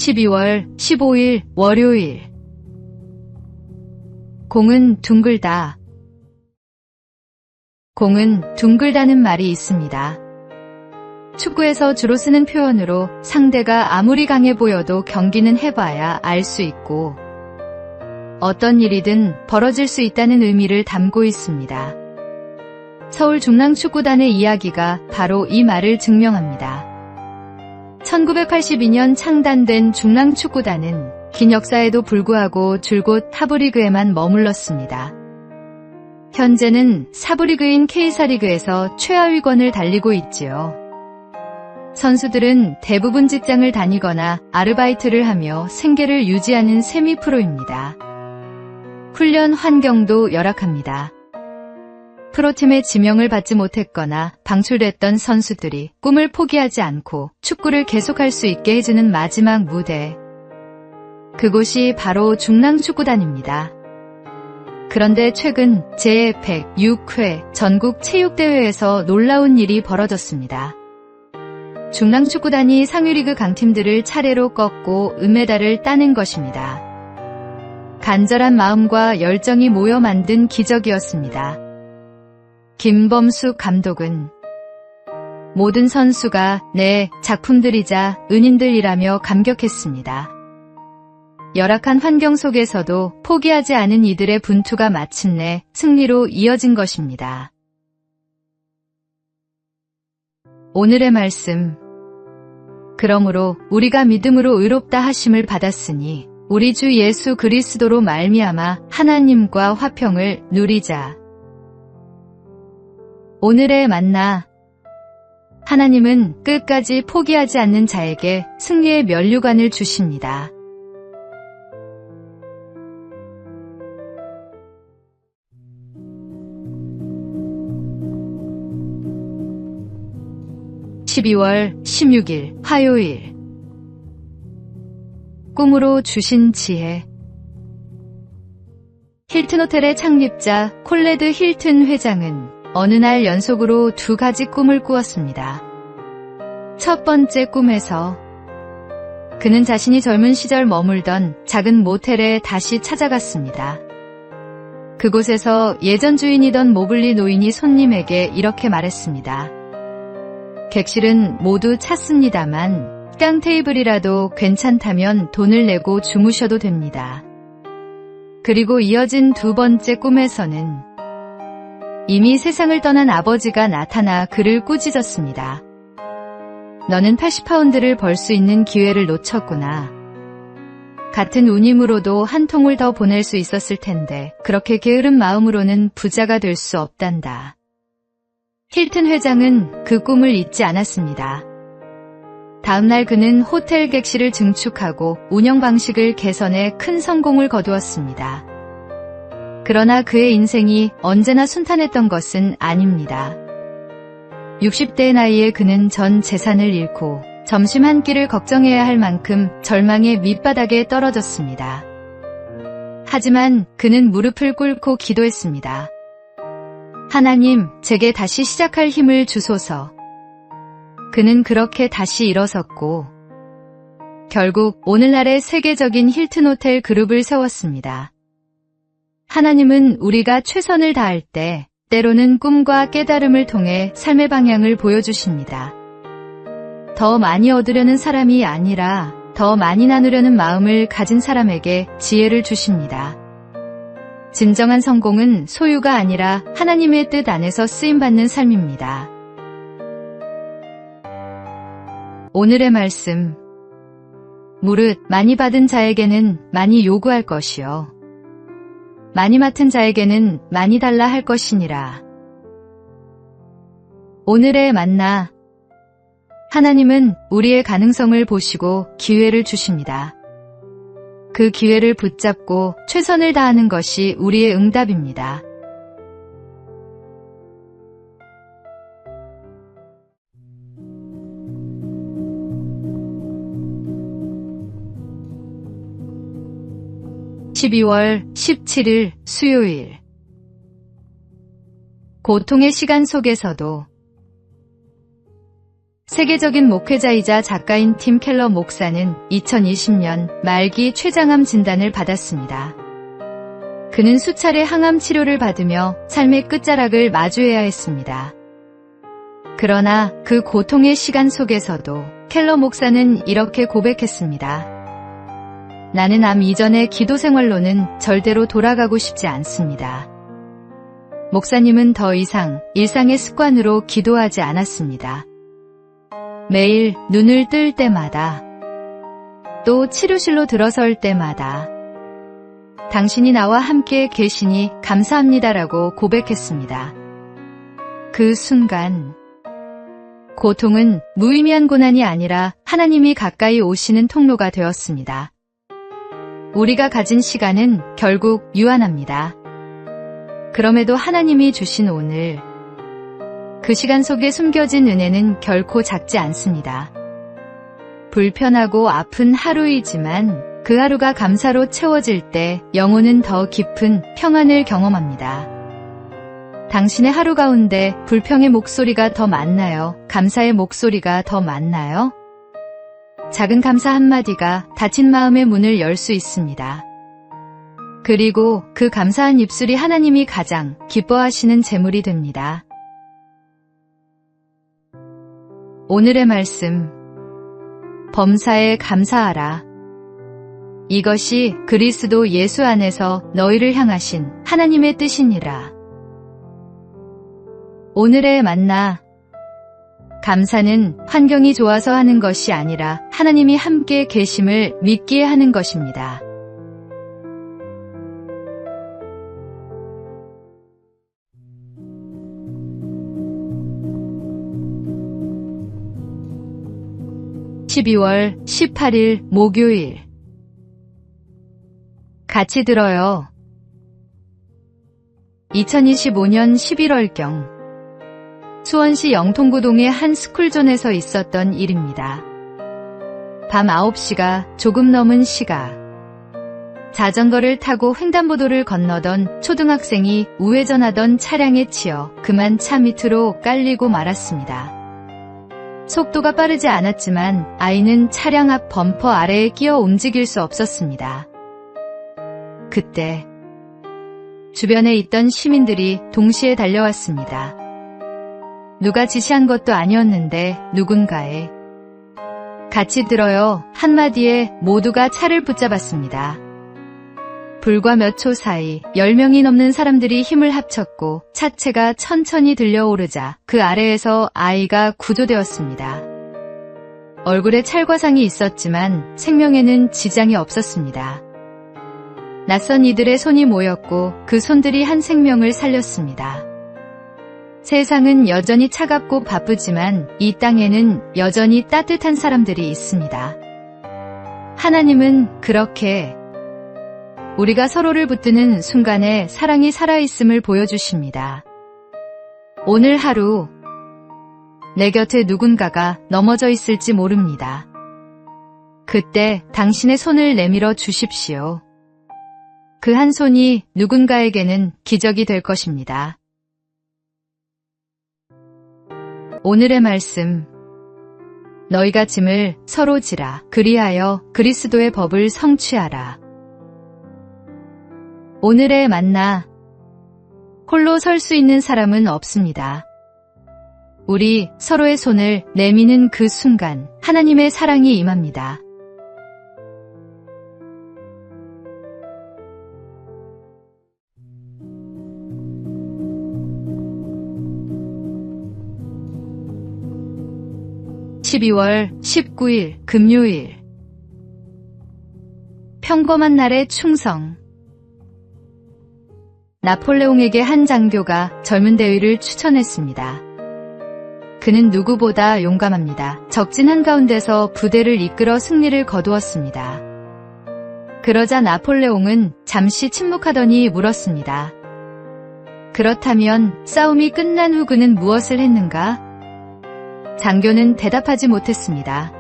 12월 15일 월요일. 공은 둥글다. 공은 둥글다는 말이 있습니다. 축구에서 주로 쓰는 표현으로 상대가 아무리 강해 보여도 경기는 해봐야 알 수 있고 어떤 일이든 벌어질 수 있다는 의미를 담고 있습니다. 서울 중랑축구단의 이야기가 바로 이 말을 증명합니다. 1982년 창단된 중랑축구단은 긴 역사에도 불구하고 줄곧 하부리그에만 머물렀습니다. 현재는 사부리그인 K사리그에서 최하위권을 달리고 있지요. 선수들은 대부분 직장을 다니거나 아르바이트를 하며 생계를 유지하는 세미프로입니다. 훈련 환경도 열악합니다. 프로팀의 지명을 받지 못했거나 방출됐던 선수들이 꿈을 포기하지 않고 축구를 계속할 수 있게 해주는 마지막 무대. 그곳이 바로 중랑축구단입니다. 그런데 최근 제106회 전국체육대회에서 놀라운 일이 벌어졌습니다. 중랑축구단이 상위리그 강팀들을 차례로 꺾고 은메달을 따는 것입니다. 간절한 마음과 열정이 모여 만든 기적이었습니다. 김범숙 감독은 모든 선수가 내 작품들이자 은인들이라며 감격했습니다. 열악한 환경 속에서도 포기하지 않은 이들의 분투가 마침내 승리로 이어진 것입니다. 오늘의 말씀. 그러므로 우리가 믿음으로 의롭다 하심을 받았으니 우리 주 예수 그리스도로 말미암아 하나님과 화평을 누리자. 오늘의 만나. 하나님은 끝까지 포기하지 않는 자에게 승리의 면류관을 주십니다. (12월 16일) 화요일. 꿈으로 주신 지혜. 힐튼 호텔의 창립자 콜레드 힐튼 회장은 어느 날 연속으로 2가지 꿈을 꾸었습니다. 첫 번째 꿈에서 그는 자신이 젊은 시절 머물던 작은 모텔에 다시 찾아갔습니다. 그곳에서 예전 주인이던 모블리 노인이 손님에게 이렇게 말했습니다. 객실은 모두 찼습니다만 식당 테이블이라도 괜찮다면 돈을 내고 주무셔도 됩니다. 그리고 이어진 2번째 꿈에서는 이미 세상을 떠난 아버지가 나타나 그를 꾸짖었습니다. 너는 80파운드를 벌 수 있는 기회를 놓쳤구나. 같은 운임으로도 한 통을 더 보낼 수 있었을 텐데 그렇게 게으른 마음으로는 부자가 될 수 없단다. 힐튼 회장은 그 꿈을 잊지 않았습니다. 다음날 그는 호텔 객실을 증축하고 운영 방식을 개선해 큰 성공을 거두었습니다. 그러나 그의 인생이 언제나 순탄했던 것은 아닙니다. 60대의 나이에 그는 전 재산을 잃고 점심 한 끼를 걱정해야 할 만큼 절망의 밑바닥에 떨어졌습니다. 하지만 그는 무릎을 꿇고 기도했습니다. 하나님, 제게 다시 시작할 힘을 주소서. 그는 그렇게 다시 일어섰고 결국 오늘날의 세계적인 힐튼 호텔 그룹을 세웠습니다. 하나님은 우리가 최선을 다할 때 때로는 꿈과 깨달음을 통해 삶의 방향을 보여주십니다. 더 많이 얻으려는 사람이 아니라 더 많이 나누려는 마음을 가진 사람에게 지혜를 주십니다. 진정한 성공은 소유가 아니라 하나님의 뜻 안에서 쓰임받는 삶입니다. 오늘의 말씀. 무릇 많이 받은 자에게는 많이 요구할 것이요 많이 맡은 자에게는 많이 달라 할 것이니라. 오늘의 만나. 하나님은 우리의 가능성을 보시고 기회를 주십니다. 그 기회를 붙잡고 최선을 다하는 것이 우리의 응답입니다. (12월 17일) 수요일. 고통의 시간 속에서도 세계적인 목회자이자 작가인 팀 켈러 목사는 2020년 말기 췌장암 진단을 받았습니다. 그는 수차례 항암 치료를 받으며 삶의 끝자락을 마주해야 했습니다. 그러나 그 고통의 시간 속에서도 켈러 목사는 이렇게 고백했습니다. 나는 암 이전의 기도 생활로는 절대로 돌아가고 싶지 않습니다. 목사님은 더 이상 일상의 습관으로 기도하지 않았습니다. 매일 눈을 뜰 때마다 또 치료실로 들어설 때마다 당신이 나와 함께 계시니 감사합니다라고 고백했습니다. 그 순간 고통은 무의미한 고난이 아니라 하나님이 가까이 오시는 통로가 되었습니다. 우리가 가진 시간은 결국 유한합니다. 그럼에도 하나님이 주신 오늘, 그 시간 속에 숨겨진 은혜는 결코 작지 않습니다. 불편하고 아픈 하루이지만 그 하루가 감사로 채워질 때 영혼은 더 깊은 평안을 경험합니다. 당신의 하루 가운데 불평의 목소리가 더 많나요? 감사의 목소리가 더 많나요? 작은 감사 한마디가 닫힌 마음의 문을 열 수 있습니다. 그리고 그 감사한 입술이 하나님이 가장 기뻐하시는 제물이 됩니다. 오늘의 말씀, 범사에 감사하라. 이것이 그리스도 예수 안에서 너희를 향하신 하나님의 뜻이니라. 오늘의 만나, 감사는 환경이 좋아서 하는 것이 아니라 하나님이 함께 계심을 믿기에 하는 것입니다. (12월 18일) 목요일. 같이 들어요. 2025년 11월경 수원시 영통구동의 한 스쿨존에서 있었던 일입니다. 밤 9시가 조금 넘은 시각, 자전거를 타고 횡단보도를 건너던 초등학생이 우회전하던 차량에 치여 그만 차 밑으로 깔리고 말았습니다. 속도가 빠르지 않았지만 아이는 차량 앞 범퍼 아래에 끼어 움직일 수 없었습니다. 그때 주변에 있던 시민들이 동시에 달려왔습니다. 누가 지시한 것도 아니었는데 누군가의 같이 들어요 한마디에 모두가 차를 붙잡았습니다. 불과 몇 초 사이 10명이 넘는 사람들이 힘을 합쳤고 차체가 천천히 들려오르자 그 아래에서 아이가 구조되었습니다. 얼굴에 찰과상이 있었지만 생명에는 지장이 없었습니다. 낯선 이들의 손이 모였고 그 손들이 한 생명을 살렸습니다. 세상은 여전히 차갑고 바쁘지만 이 땅에는 여전히 따뜻한 사람들이 있습니다. 하나님은 그렇게 우리가 서로를 붙드는 순간에 사랑이 살아있음을 보여주십니다. 오늘 하루 내 곁에 누군가가 넘어져 있을지 모릅니다. 그때 당신의 손을 내밀어 주십시오. 그 한 손이 누군가에게는 기적이 될 것입니다. 오늘의 말씀, 너희가 짐을 서로 지라 그리하여 그리스도의 법을 성취하라. 오늘의 만나, 홀로 설 수 있는 사람은 없습니다. 우리 서로의 손을 내미는 그 순간 하나님의 사랑이 임합니다. (12월 19일) 금요일. 평범한 날의 충성. 나폴레옹에게 한 장교가 젊은 대위를 추천했습니다. 그는 누구보다 용감합니다. 적진 한가운데서 부대를 이끌어 승리를 거두었습니다. 그러자 나폴레옹은 잠시 침묵하더니 물었습니다. 그렇다면 싸움이 끝난 후 그는 무엇을 했는가? 장교는 대답하지 못했습니다.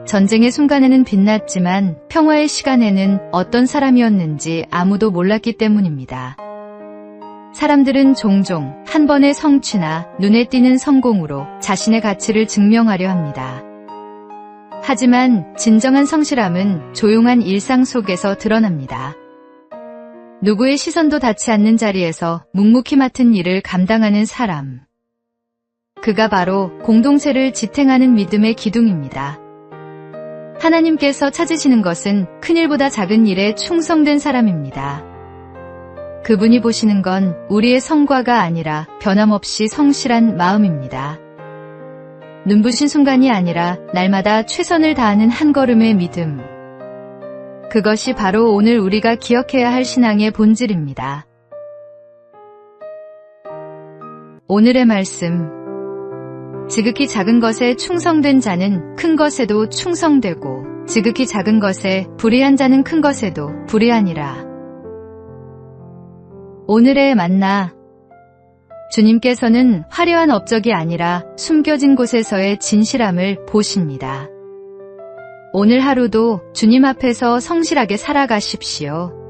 전쟁의 순간에는 빛났지만 평화의 시간에는 어떤 사람이었는지 아무도 몰랐기 때문입니다. 사람들은 종종 한 번의 성취나 눈에 띄는 성공으로 자신의 가치를 증명하려 합니다. 하지만 진정한 성실함은 조용한 일상 속에서 드러납니다. 누구의 시선도 닿지 않는 자리에서 묵묵히 맡은 일을 감당하는 사람. 그가 바로 공동체를 지탱하는 믿음의 기둥입니다. 하나님께서 찾으시는 것은 큰 일보다 작은 일에 충성된 사람입니다. 그분이 보시는 건 우리의 성과가 아니라 변함없이 성실한 마음입니다. 눈부신 순간이 아니라 날마다 최선을 다하는 한 걸음의 믿음. 그것이 바로 오늘 우리가 기억해야 할 신앙의 본질입니다. 오늘의 말씀. 지극히 작은 것에 충성된 자는 큰 것에도 충성되고 지극히 작은 것에 불의한 자는 큰 것에도 불의하니라. 오늘의 만나. 주님께서는 화려한 업적이 아니라 숨겨진 곳에서의 진실함을 보십니다. 오늘 하루도 주님 앞에서 성실하게 살아가십시오.